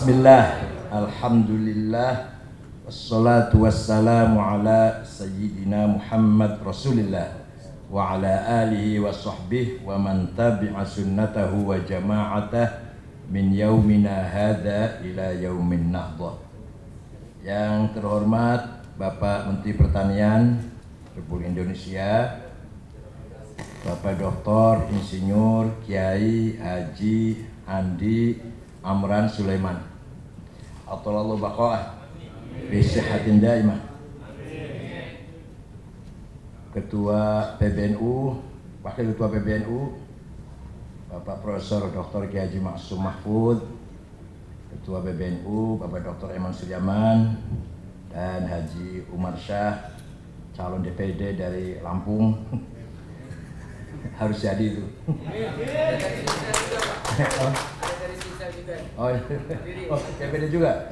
Bismillah, alhamdulillah, wassalatu wassalamu ala sayyidina Muhammad Rasulillah wa ala alihi wa sahbihi wa man tabi'a sunnatahu wa jama'atah min yaumina hadha ila yaumin nahdah. Yang terhormat Bapak Menteri Pertanian Republik Indonesia, Bapak Dr. Insinyur Kiai Haji Andi Amran Sulaiman, Athalallahu baqa'ah bi sihhatin daimah. Ketua PBNU, Wakil Ketua PBNU Bapak Profesor Dr. Kiai Haji Ma'sum Mahfud, Ketua PBNU Bapak Dr. Eman Suryaman, dan Haji Umar Syah, calon DPD dari Lampung. Harus jadi itu. Oh, DPD juga.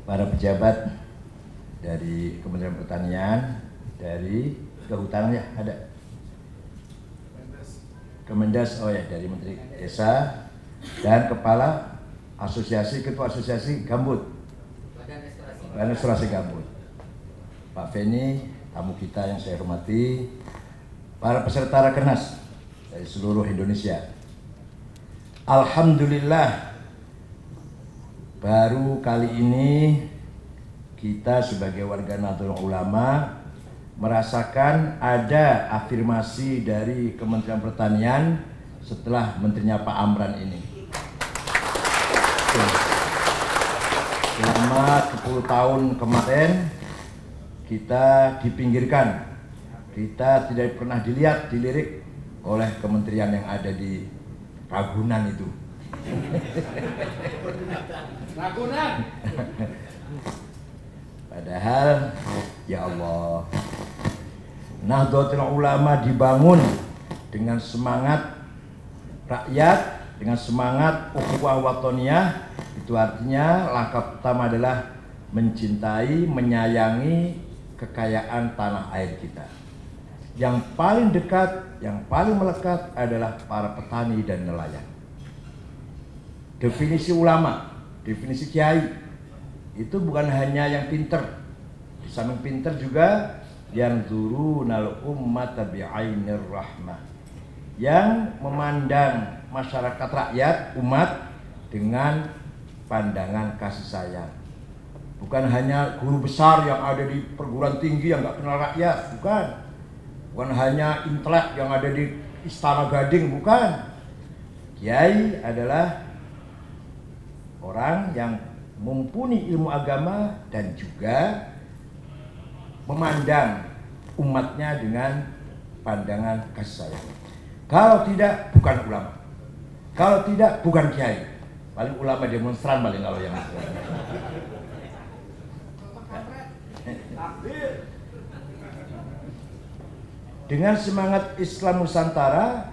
Para pejabat dari Kementerian Pertanian, dari Kehutanan ya ada. Kemendas, oh ya, dari Menteri Desa, dan Kepala Asosiasi, Ketua Asosiasi Gambut, Badan Restorasi Gambut, Pak Feni, tamu kita yang saya hormati, para peserta Rakernas dari seluruh Indonesia. Alhamdulillah, baru kali ini kita sebagai warga Nahdlatul Ulama merasakan ada afirmasi dari Kementerian Pertanian setelah menterinya Pak Amran ini. Selama 10 tahun kemarin kita dipinggirkan, kita tidak pernah dilirik oleh kementerian yang ada di Ragunan itu. Ragunan. Padahal ya Allah, Nahdlatul Ulama dibangun dengan semangat rakyat, dengan semangat ukhuwah watoniyah. Itu artinya langkah pertama adalah mencintai, menyayangi kekayaan tanah air kita. Yang paling dekat, yang paling melekat adalah para petani dan nelayan. Definisi ulama, definisi kiai, itu bukan hanya yang pinter. Di samping pinter juga yang zurunal ummata bi'ainir rahmah, yang memandang masyarakat rakyat, umat dengan pandangan kasih sayang. Bukan hanya guru besar yang ada di perguruan tinggi yang nggak kenal rakyat, bukan. Bukan hanya intelek yang ada di Istana Gading, bukan. Kiai adalah orang yang mumpuni ilmu agama dan juga memandang umatnya dengan pandangan kasih sayang. Kalau tidak, bukan ulama. Kalau tidak, bukan kiai. Paling ulama demonstran paling kalau yang itu. Dengan semangat Islam Nusantara,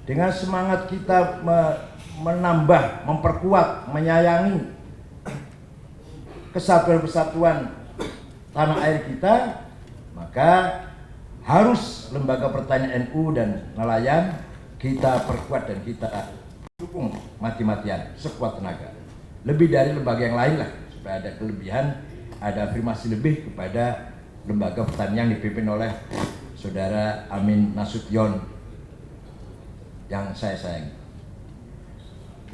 dengan semangat kita menambah, memperkuat, menyayangi kesatuan-kesatuan tanah air kita, maka harus lembaga pertanian NU dan nelayan kita perkuat dan kita dukung mati-matian sekuat tenaga. Lebih dari lembaga yang lain lah, supaya ada kelebihan, ada afirmasi lebih kepada lembaga pertanian yang dipimpin oleh Saudara Amin Nasution yang saya sayangi.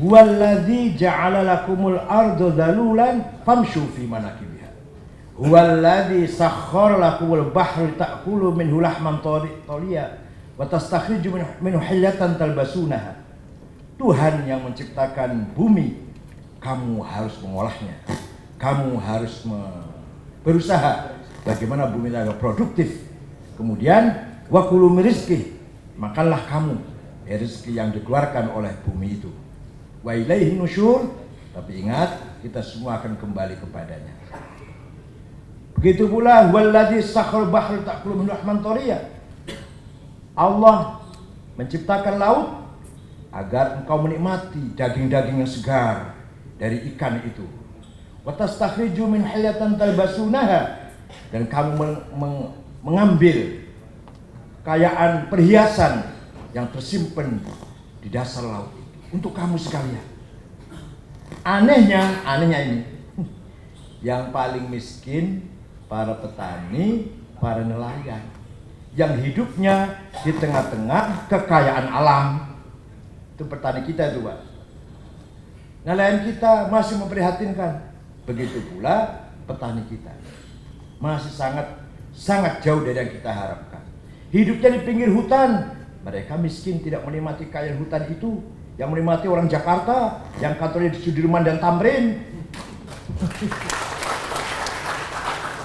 Huwallazi ja'ala lakumul arda dhalulan famshu fi manakibiha. Huwallazi sakhkhara lakumul bahra ta'kulu minhu lahman tariya wa tastakhriju minhu hilyatan talbasunaha. Tuhan yang menciptakan bumi, kamu harus mengolahnya. Kamu harus berusaha bagaimana bumi itu produktif. Kemudian wa kulu min rizqih, makanlah kamu rezeki yang dikeluarkan oleh bumi itu. Wa ilaihi nusyur, tapi ingat kita semua akan kembali kepadanya. Begitu pula wallazi sakhkhal bahra ta'kulu min lahman tariya. Allah menciptakan laut agar engkau menikmati daging-daging yang segar dari ikan itu. Wa tastakhriju min hilyatan talbasunaha, dan kamu mengambil kekayaan perhiasan yang tersimpan di dasar laut untuk kamu sekalian. Anehnya ini, yang paling miskin para petani, para nelayan, yang hidupnya di tengah-tengah kekayaan alam. Itu petani kita itu, Pak. Nelayan kita masih memprihatinkan. Begitu pula petani kita masih sangat jauh dari yang kita harapkan. Hidupnya di pinggir hutan, mereka miskin, tidak menikmati kekayaan hutan itu. Yang menikmati orang Jakarta, yang kantornya di Sudirman dan Tamrin.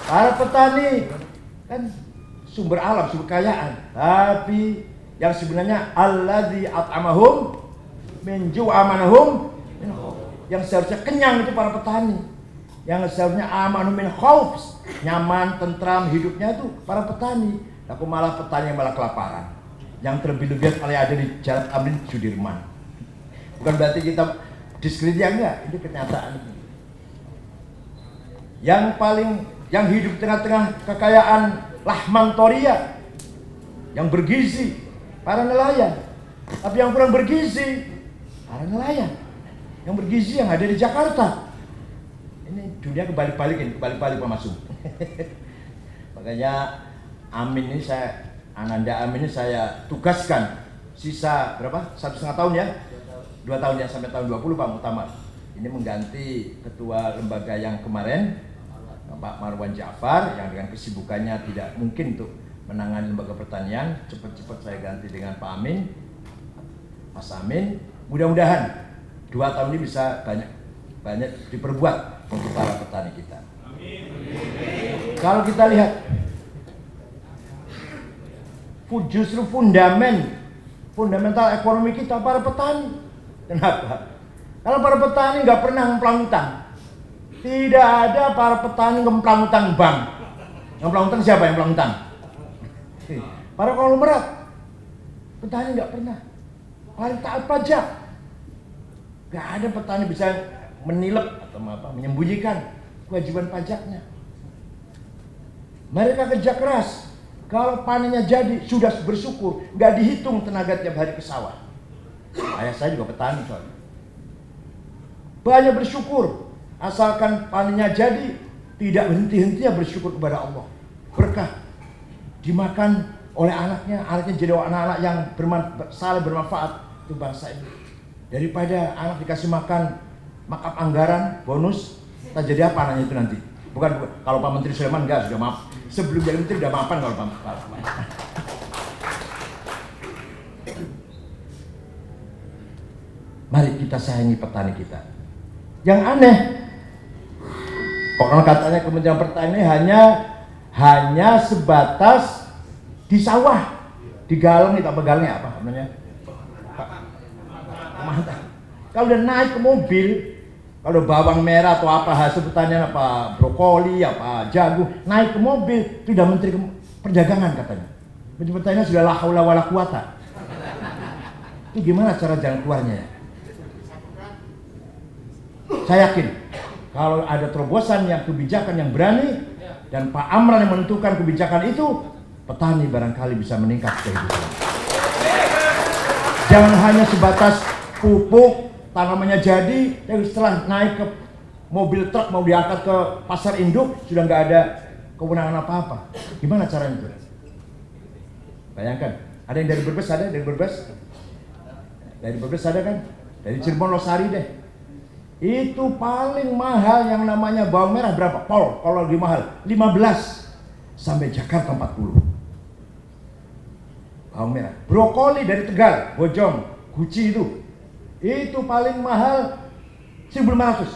Para petani kan sumber alam, sumber kekayaan, tapi yang sebenarnya alladzi at'amahum min ju' amanahum, yang seharusnya kenyang itu para petani, yang seharusnya amanahum min khauf, nyaman, tentram hidupnya itu para petani. Aku malah petani yang malah kelaparan, yang terlebih-lebih kalau ada di Jalan Tamrin Sudirman. Bukan berarti kita diskredit, ya enggak, itu kenyataan. Yang hidup tengah-tengah kekayaan lahman toria, yang bergizi, para nelayan. Tapi yang kurang bergizi, para nelayan. Yang bergizi yang ada di Jakarta. Ini dunia kebalik Pak Masum. Makanya Ananda Amin ini saya tugaskan sisa berapa? 1,5 tahun ya? 2 tahun ya, sampai tahun 20 Pak Muktamar. Ini mengganti ketua lembaga yang kemarin, Pak Marwan Ja'far, yang dengan kesibukannya tidak mungkin untuk menangani lembaga pertanian. Cepat-cepat saya ganti dengan Pak Amin, Mas Amin. Mudah-mudahan 2 tahun ini bisa banyak diperbuat untuk para petani kita. Kalau kita lihat justru fundamental ekonomi kita para petani. Kenapa? Kalau para petani nggak pernah ngemplang utang. Tidak ada para petani ngemplang utang bank. Ngemplang utang siapa yang ngemplang utang? Para konglomerat. Petani nggak pernah. Paling taat pajak. Nggak ada petani bisa menilep atau menyembunyikan kewajiban pajaknya. Mereka kerja keras. Kalau panennya jadi sudah bersyukur, nggak dihitung tenaga tiap hari ke sawah. Ayah saya juga petani soalnya. Banyak bersyukur, asalkan panennya jadi, tidak henti-hentinya bersyukur kepada Allah. Berkah dimakan oleh anaknya jadi anak-anak yang saling bermanfaat untuk bangsa ini. Daripada anak dikasih makan markup anggaran, bonus, tak jadi apa anaknya itu nanti. Bukan kalau Pak Menteri Sulaiman enggak, sudah maaf. Sebelum jadi menteri sudah maafan kalau Pak. Mari kita sayangi petani kita. Yang aneh, orang katanya Kementerian Pertanian hanya sebatas di sawah, digalang itu apa galangnya apa namanya? Kalau udah naik ke mobil, kalau bawang merah atau apa hasil pertanian, apa brokoli, apa jagung, naik ke mobil, itu sudah Menteri Perdagangan katanya. Menteri Pertanian sudah la haula wala quwata. Itu gimana cara jalan keluarnya ya? Saya yakin kalau ada terobosan yang kebijakan yang berani dan Pak Amran yang menentukan kebijakan itu, petani barangkali bisa meningkat kehidupan. Jangan hanya sebatas pupuk, tanamannya jadi, dan setelah naik ke mobil truk mau diangkat ke pasar induk sudah nggak ada kewenangan apa-apa. Gimana caranya itu? Bayangkan, ada yang dari Brebes, dari Brebes ada kan? Dari Cirebon Losari deh. Itu paling mahal yang namanya bawang merah berapa? Kalau lebih mahal 15 sampai Jakarta 40. Bawang merah. Brokoli dari Tegal, Bojong, Guci itu paling mahal 1.500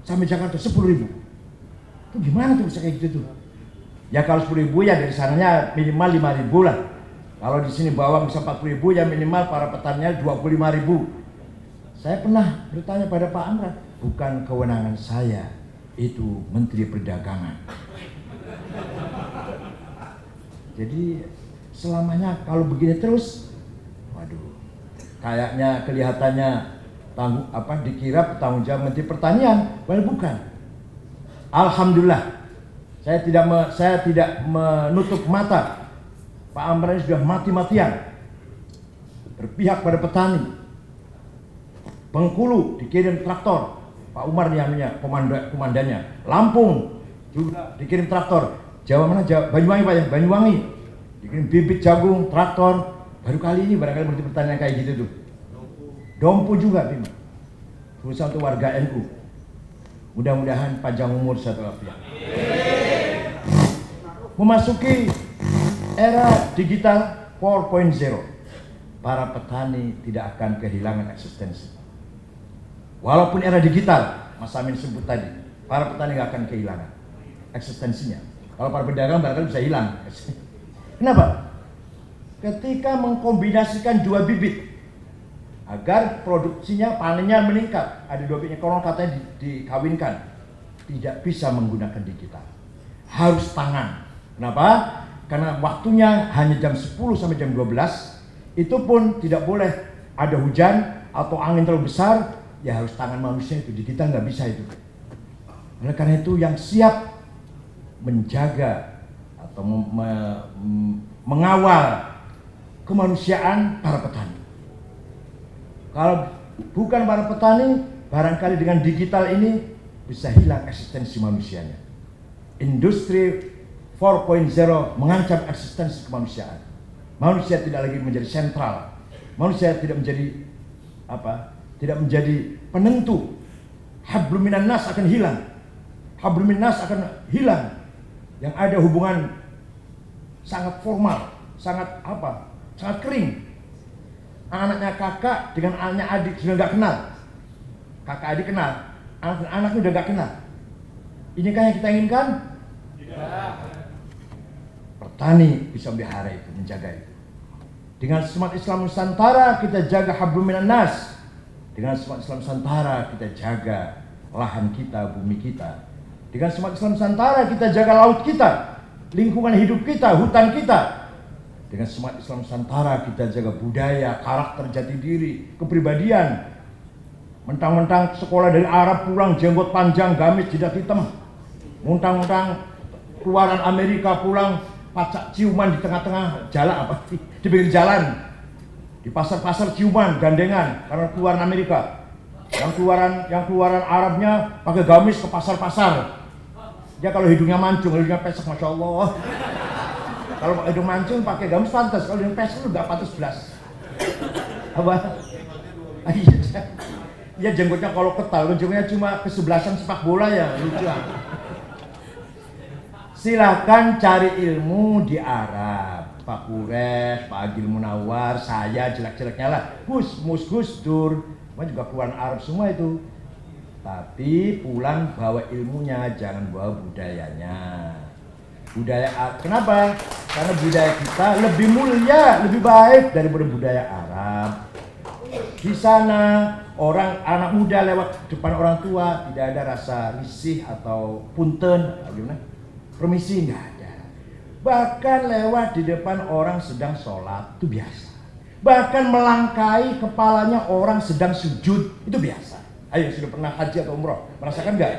sampai Jakarta 10.000. Itu gimana tuh bisa kayak gitu tuh? Ya kalau 10.000 ya dari sananya minimal 5.000 lah. Kalau di sini bawang bisa 40.000 ya minimal para petaninya 25.000. Saya pernah bertanya pada Pak Amran, bukan kewenangan saya, itu Menteri Perdagangan. Jadi selamanya kalau begini terus, waduh, kayaknya kelihatannya dikira bertanggung jawab Menteri Pertanian, padahal bukan. Alhamdulillah, saya tidak menutup mata Pak Amran sudah mati-matian berpihak pada petani. Bengkulu dikirim traktor, Pak Umar namanya komandannya. Lampung juga dikirim traktor. Jawa mana? Jawa, Banyuwangi Pak ya, Banyuwangi dikirim bibit jagung, traktor. Baru kali ini barangkali berarti pertanyaan kayak gitu tuh. Dompu juga Bima, khusus untuk warga NU. Mudah-mudahan panjang umur satu afiat. Memasuki era digital 4.0, para petani tidak akan kehilangan eksistensi. Walaupun era digital, Mas Amin sebut tadi, para petani nggak akan kehilangan eksistensinya. Kalau para pedagang barangkali bisa hilang. Kenapa? Ketika mengkombinasikan dua bibit agar produksinya, panennya meningkat, ada dua bibitnya, konon katanya dikawinkan, tidak bisa menggunakan digital, harus tangan. Kenapa? Karena waktunya hanya jam 10 sampai jam 12, itu pun tidak boleh ada hujan atau angin terlalu besar, ya harus tangan manusia itu, digital nggak bisa itu. Oleh karena itu yang siap menjaga atau mengawal kemanusiaan para petani. Kalau bukan para petani, barangkali dengan digital ini bisa hilang eksistensi manusianya. Industri 4.0 mengancam eksistensi kemanusiaan. Manusia tidak lagi menjadi sentral. Manusia tidak menjadi tidak menjadi penentu. Hablum minan nas akan hilang. Hablum minan nas akan hilang. Yang ada hubungan sangat formal, sangat sangat kering. Anaknya kakak dengan anaknya adik sudah nggak kenal. Kakak adik kenal, anaknya udah nggak kenal. Inikah yang kita inginkan? Tidak. Petani bisa memelihara itu, menjaga itu. Dengan semangat Islam Nusantara kita jaga hablum minan nas. Dengan semangat Islam Nusantara kita jaga lahan kita, bumi kita. Dengan semangat Islam Nusantara kita jaga laut kita, lingkungan hidup kita, hutan kita. Dengan semangat Islam Nusantara kita jaga budaya, karakter, jati diri, kepribadian. Mentang-mentang sekolah dari Arab pulang jenggot panjang, gamis, jidat hitam. Mentang-mentang keluaran Amerika pulang pacak ciuman di tengah-tengah jalan, di pinggir jalan. Di pasar-pasar ciuman, gandengan karena keluaran Amerika. Yang keluaran Arabnya pakai gamis ke pasar-pasar. Ya kalau hidungnya mancung, hidungnya pesek, Masya Allah. Kalau hidung mancung pakai gamis pantas, kalau hidung pesek nggak pantas belas. Iya jenggotnya kalau ketal, ujungnya cuma kesebelasan sepak bola ya, lucu. Silahkan cari ilmu di Arab. Pak Kures, Pak Agil Munawar, saya jelek-jeleknya lah. Gus Dur, juga keluaran Arab semua itu. Tapi pulang bawa ilmunya, jangan bawa budayanya. Kenapa? Karena budaya kita lebih mulia, lebih baik daripada budaya Arab. Di sana anak muda lewat depan orang tua tidak ada rasa risih atau punten, gimana? Permisi nggak ada. Bahkan lewat di depan orang sedang sholat itu biasa. Bahkan melangkai kepalanya orang sedang sujud itu biasa. Ayo, sudah pernah haji atau umroh, merasakan nggak?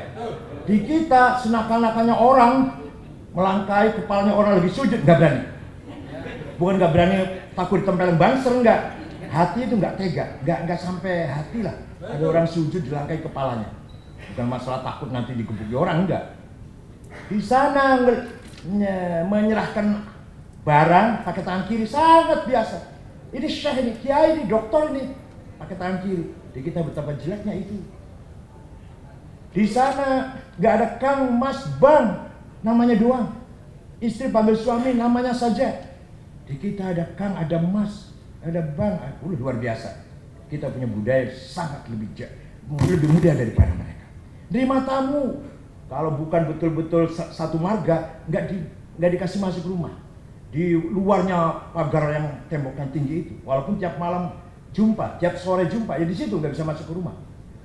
Di kita senakal-nakalnya orang melangkai kepalanya orang lagi sujud, nggak berani. Bukan nggak berani takut ditempelin bangser, nggak. Hati itu nggak tega, nggak sampai hati lah. Ada orang sujud dilangkai kepalanya. Bukan masalah takut nanti digebuki orang, enggak. Di sana menyerahkan barang pakai tangan kiri sangat biasa. Ini syekh ini, kiai ini, dokter ini pakai tangan kiri. Di kita betapa jeleknya itu. Di sana nggak ada kang, mas, bang, namanya doang. Istri panggil suami namanya saja. Di kita ada kang, ada mas, ada bang, luar biasa. Kita punya budaya sangat lebih mudah daripada mereka. Terima tamu, kalau bukan betul-betul satu marga, nggak dikasih masuk rumah. Di luarnya pagar yang temboknya tinggi itu, walaupun tiap malam jumpa, tiap sore jumpa, ya di situ nggak bisa masuk ke rumah.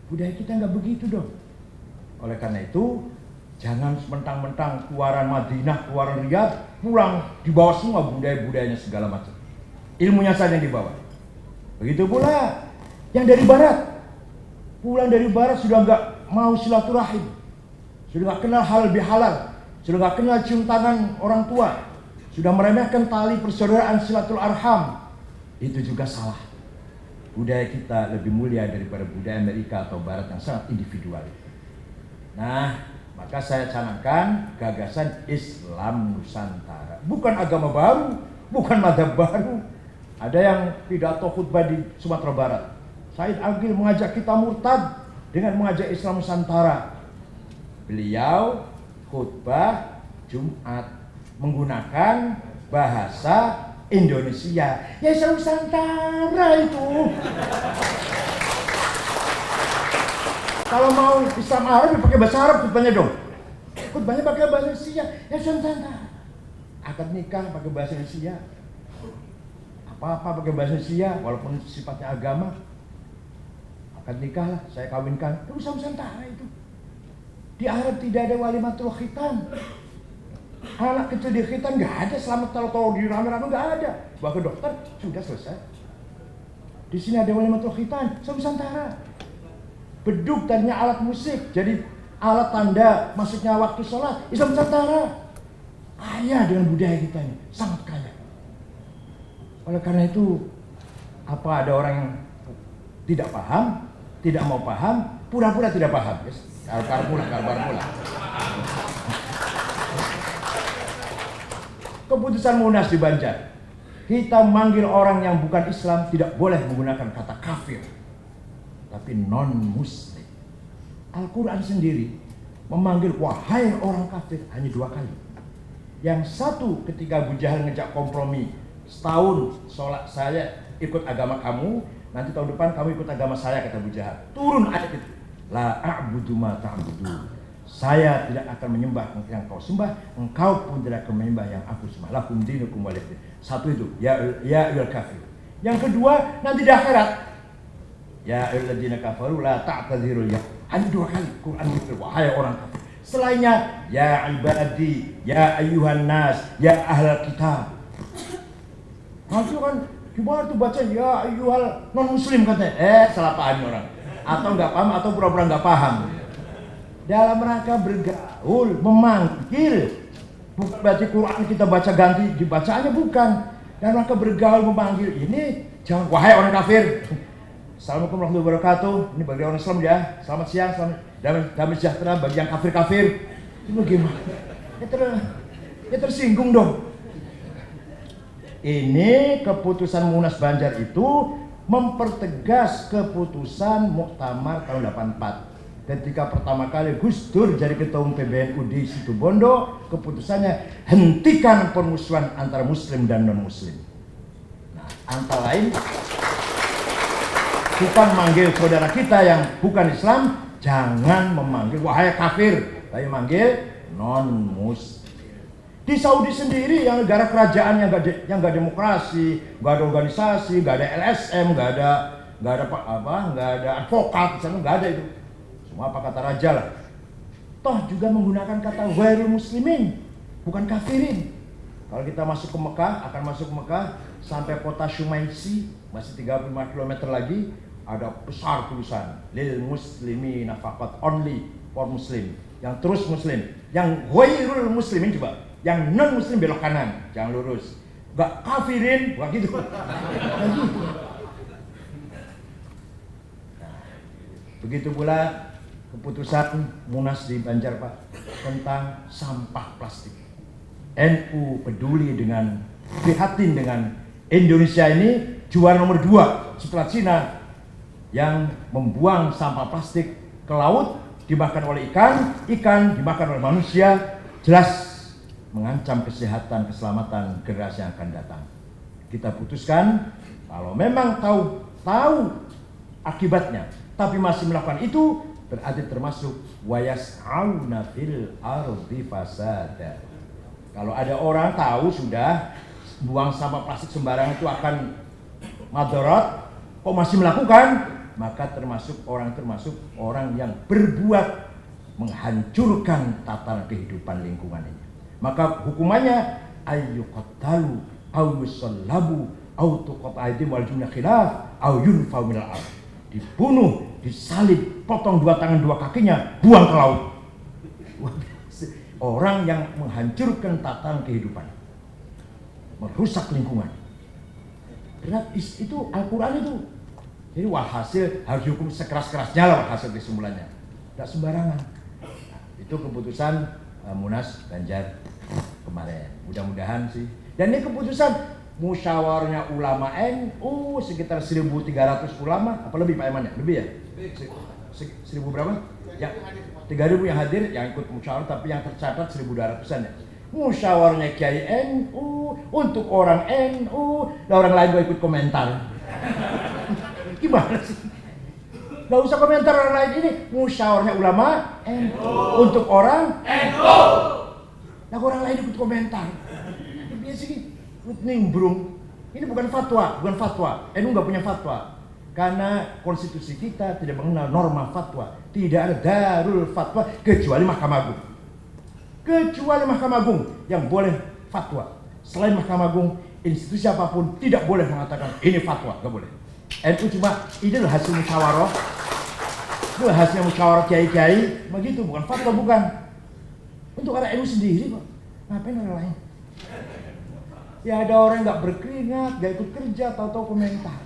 Budaya kita nggak begitu dong. Oleh karena itu, jangan mentang-mentang keluaran Madinah, keluaran Riyadh, pulang dibawa semua budaya-budayanya segala macam. Ilmunya saja yang dibawa. Begitu pula yang dari barat, pulang dari barat sudah nggak mau silaturahim, sudah nggak kenal halal bihalal, sudah nggak kenal cium tangan orang tua, sudah meremehkan tali persaudaraan silatul arham. Itu juga salah. Budaya kita lebih mulia daripada budaya Amerika atau Barat yang sangat individual. Nah, maka saya canangkan gagasan Islam Nusantara. Bukan agama baru, bukan mazhab baru. Ada yang pidato khutbah di Sumatera Barat, Said Agil mengajak kita murtad dengan mengajak Islam Nusantara. Beliau khutbah Jumat menggunakan bahasa Indonesia. Ya Islam Nusantara itu. Kalau mau Islam Arab pakai bahasa Arab khutbahnya dong. Khutbahnya pakai bahasa Indonesia. Ya Islam Nusantara. Akad nikah pakai bahasa Indonesia. Apa-apa pakai bahasa Indonesia walaupun sifatnya agama. Akad nikah lah, saya kawinkan. Itu Islam Nusantara itu. Di Arab tidak ada walimatul khitan. Anak kecil di khitan nggak ada, selamat tahu di rame-rame nggak ada. Bahkan dokter sudah selesai. Di sini ada walimatul khitan, Islam Nusantara. Beduk tadinya alat musik, jadi alat tanda masuknya waktu sholat. Islam Nusantara kaya dengan budaya kita ini, sangat kaya. Oleh karena itu, apa ada orang yang tidak paham, tidak mau paham, pura-pura tidak paham. Karbar mula. Keputusan Munas di Banjar, kita manggil orang yang bukan Islam tidak boleh menggunakan kata kafir, tapi non-Muslim. Al-Quran sendiri memanggil wahai orang kafir hanya 2 kali. Yang satu ketika Abu Jahal ngejak kompromi, setahun sholat saya ikut agama kamu, nanti tahun depan kamu ikut agama saya, kata Abu Jahal. Turun ayat itu, la a'budu ma ta'budu. Saya tidak akan menyembah yang kau sembah, engkau pun tidak akan menyembah yang aku sembah. Lakum dinukum waliyadin. Satu itu, ya ayyuhal kafir. Yang kedua nanti di akhirat, ya ayyuhalladzina kafaru la ta'tadzirul ya. Hanya 2 kali Quran itu, wahai orang kafir. Selainnya, ya ibadi, ya ayyuhan nas, ya ahlal kitab. Nanti kan gimana tuh baca ya ayyuhal non muslim katanya. Salah paham orang. Atau nggak paham atau pura-pura nggak paham. Dalam rangka bergaul, memanggil. Bukan berarti Quran kita baca ganti dibacaannya, bukan. Dalam rangka bergaul memanggil ini, jangan wahai orang kafir. Assalamualaikum warahmatullahi wabarakatuh. Ini bagi orang Islam ya. Selamat siang, selamat damai sejahtera bagi yang kafir-kafir. Itu gimana? Ya tersinggung dong. Ini keputusan Munas Banjar itu mempertegas keputusan Muktamar tahun 84. Ketika pertama kali Gus Dur jadi ketua umum PBNU di Situbondo, keputusannya hentikan permusuhan antara Muslim dan non-Muslim. Nah, antara lain kita memanggil saudara kita yang bukan Islam, jangan memanggil wahai kafir, tapi manggil non-Muslim. Di Saudi sendiri yang negara kerajaan yang nggak demokrasi, nggak ada organisasi, nggak ada LSM, nggak ada advokat, misalnya nggak ada itu. Semua apa kata raja lah. Toh juga menggunakan kata ghairul muslimin, bukan kafirin. Kalau kita masuk ke Mekah, akan masuk ke Mekah sampai kota Shumaisi, masih 35 km lagi, ada besar tulisan lil muslimin faqat, only for muslim. Yang terus muslim, yang ghairul muslimin coba, yang non muslim belok kanan, jangan lurus. Enggak kafirin, bukan gitu. Nah, gitu. Nah, begitu pula keputusan Munas di Banjar Pak tentang sampah plastik. NU peduli dengan, prihatin dengan Indonesia ini juara nomor 2 setelah Cina yang membuang sampah plastik ke laut, dimakan oleh ikan dimakan oleh manusia, jelas mengancam kesehatan, keselamatan generasi yang akan datang. Kita putuskan kalau memang tahu akibatnya tapi masih melakukan itu, berarti termasuk wayas'auna fil ardi fasada. Kalau ada orang tahu sudah buang sampah plastik sembarangan itu akan madarat, kok masih melakukan, maka termasuk orang yang berbuat menghancurkan tatanan kehidupan lingkungan ini. Maka hukumannya ayyuqattalu aw yusallabu aw tuqatta aydihim wal jumlah khilaf aw yunfau minal ardh. Dibunuh, disalib, potong 2 tangan 2 kakinya, buang ke laut. Orang yang menghancurkan tatanan kehidupan. merusak lingkungan. Itu Al-Quran itu. Jadi walhasil harus dihukum sekeras-kerasnya lah hasil kesimpulannya. Tidak sembarangan. Nah, itu keputusan Munas Ganjar kemarin. Mudah-mudahan sih. Dan ini keputusan musyawarahnya ulama NU sekitar 1.300 ulama, apa lebih Pak Eman ya? Lebih ya? 1.000 berapa? Ya, 3.000 yang hadir, yang ikut musyawarah, tapi yang tercatat 1.200-an ya. Musyawarahnya Kiai NU untuk orang NU, dan orang lain gak ikut komentar. Gimana sih? Gak usah komentar orang lain, ini musyawarahnya ulama NU untuk orang NU. Nah orang lain ikut komentar. Biasa sih nimbrung. Ini bukan fatwa. NU nggak punya fatwa. Karena konstitusi kita tidak mengenal norma fatwa. Tidak ada darul fatwa kecuali Mahkamah Agung. Kecuali Mahkamah Agung yang boleh fatwa. Selain Mahkamah Agung, institusi apapun tidak boleh mengatakan ini fatwa, nggak boleh. NU cuma ini adalah hasil musyawarah. Itu hasil musyawarah kiai-kiai, begitu, bukan fatwa, bukan. Untuk orang NU sendiri kok. Ngapain orang lain? Ya ada orang nggak berkeringat, nggak ikut kerja, tahu-tahu komentar.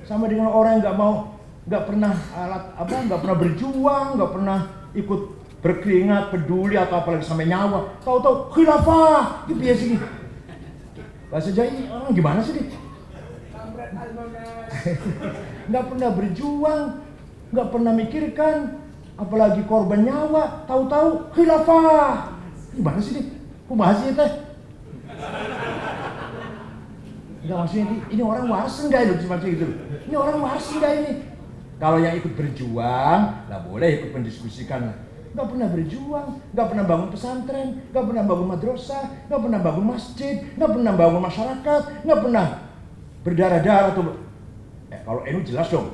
Sama dengan orang yang nggak pernah berjuang, nggak pernah ikut berkeringat, peduli atau apalagi sampai nyawa, tahu-tahu khilafah, gitu ya sih. Bahasa Jawa ini orang gimana sih nih? Nggak pernah berjuang, nggak pernah mikirkan, apalagi korban nyawa, tahu-tahu khilafah. Gimana sih nih? Kok bahasnya teh? Enggak, maksudnya ini orang waras enggak itu macam gitu. Ini orang waras enggak ini? Kalau yang ikut berjuang, nggak boleh ikut mendiskusikan. Nggak pernah berjuang, nggak pernah bangun pesantren, nggak pernah bangun madrasah, nggak pernah bangun masjid, nggak pernah bangun masyarakat, nggak pernah berdarah-darah tuh. Kalau NU jelas dong.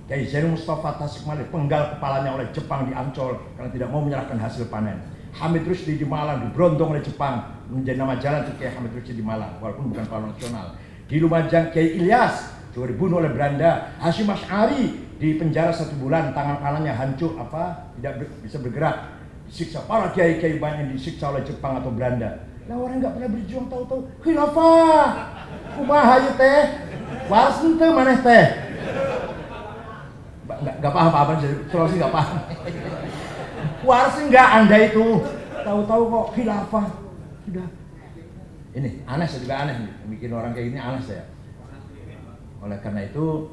Kiai Zainul Mustafa Tasikmalaya penggal kepalanya oleh Jepang di Ancol karena tidak mau menyerahkan hasil panen. Hamid Rusdi di Malang diberondong oleh Jepang menjadi nama jalan itu Kiai Hamid Rusdi di Malang walaupun bukan pahlawan nasional. Di Lumajang Kiai Ilyas juga dibunuh oleh Belanda. Hasyim Asy'ari di penjara 1 bulan, tangan kanannya hancur tidak bisa bergerak, disiksa. Para kiai-kiai banyak disiksa oleh Jepang atau Belanda. Lah orang nggak pernah berjuang tahu-tahu khilafah. Kumaha ieu teh? Waras henteu maneh teh? Nggak paham apa-apa, Sulawesi nggak paham. Waras enggak Anda itu? Tahu-tahu kok khilafah. Sudah. Ini aneh, saya juga aneh nih. Bikin orang kayak gini aneh saya. Oleh karena itu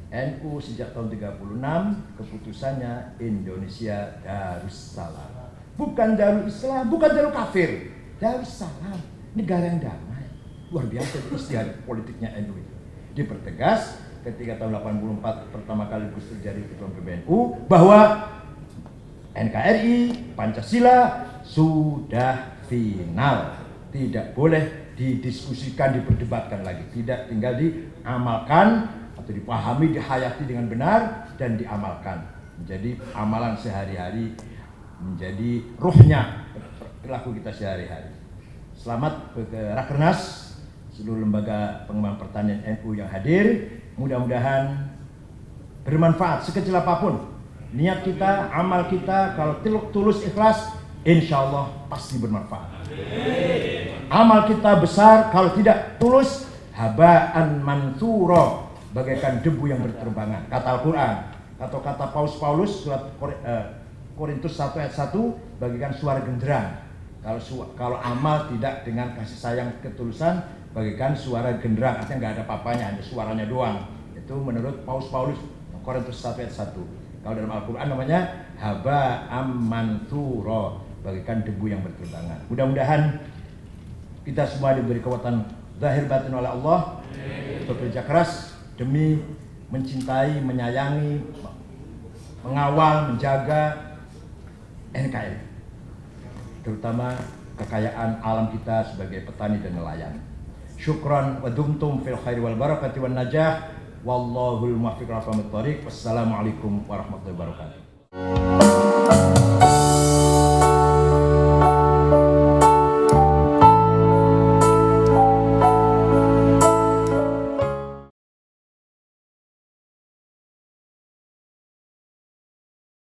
NU sejak tahun 36 keputusannya Indonesia Darussalam. Bukan Darul Islam, bukan Darul Kafir. Darussalam, negara yang damai. Luar biasa istiadat politiknya NU itu. Dipertegas ketika tahun 84 pertama kali Gus Dur jadi ketua PBNU bahwa NKRI, Pancasila sudah final. Tidak boleh didiskusikan, diperdebatkan lagi. Tidak tinggal diamalkan atau dipahami, dihayati dengan benar dan diamalkan. Menjadi amalan sehari-hari, menjadi ruhnya perilaku kita sehari-hari. Selamat ke Rakernas, seluruh lembaga pengembangan pertanian NU yang hadir. Mudah-mudahan bermanfaat sekecil apapun. Niat kita, amal kita, kalau tulus ikhlas, insya Allah pasti bermanfaat. Amal kita besar, kalau tidak tulus, habaan mansuro, bagaikan debu yang berterbangan. Kata Al-Quran, atau kata Paulus surat Korintus 1 ayat 1, bagaikan suara genderang. Kalau amal tidak dengan kasih sayang ketulusan, bagaikan suara genderang, artinya nggak ada apa-apanya, hanya suaranya doang. Itu menurut Paulus Korintus 1 ayat 1. Kalau dalam Al-Quran namanya haba'am mansuro, bagaikan debu yang berterbangan. Mudah-mudahan kita semua diberi kekuatan zahir batin oleh Allah untuk bekerja keras demi mencintai, menyayangi, mengawal, menjaga NKRI, terutama kekayaan alam kita sebagai petani dan nelayan. Syukran wa dumtum fil khairi wal barakati wan najah. Wallahul muwaffiq ila aqwamit thoriq. Wassalamualaikum warahmatullahi wabarakatuh.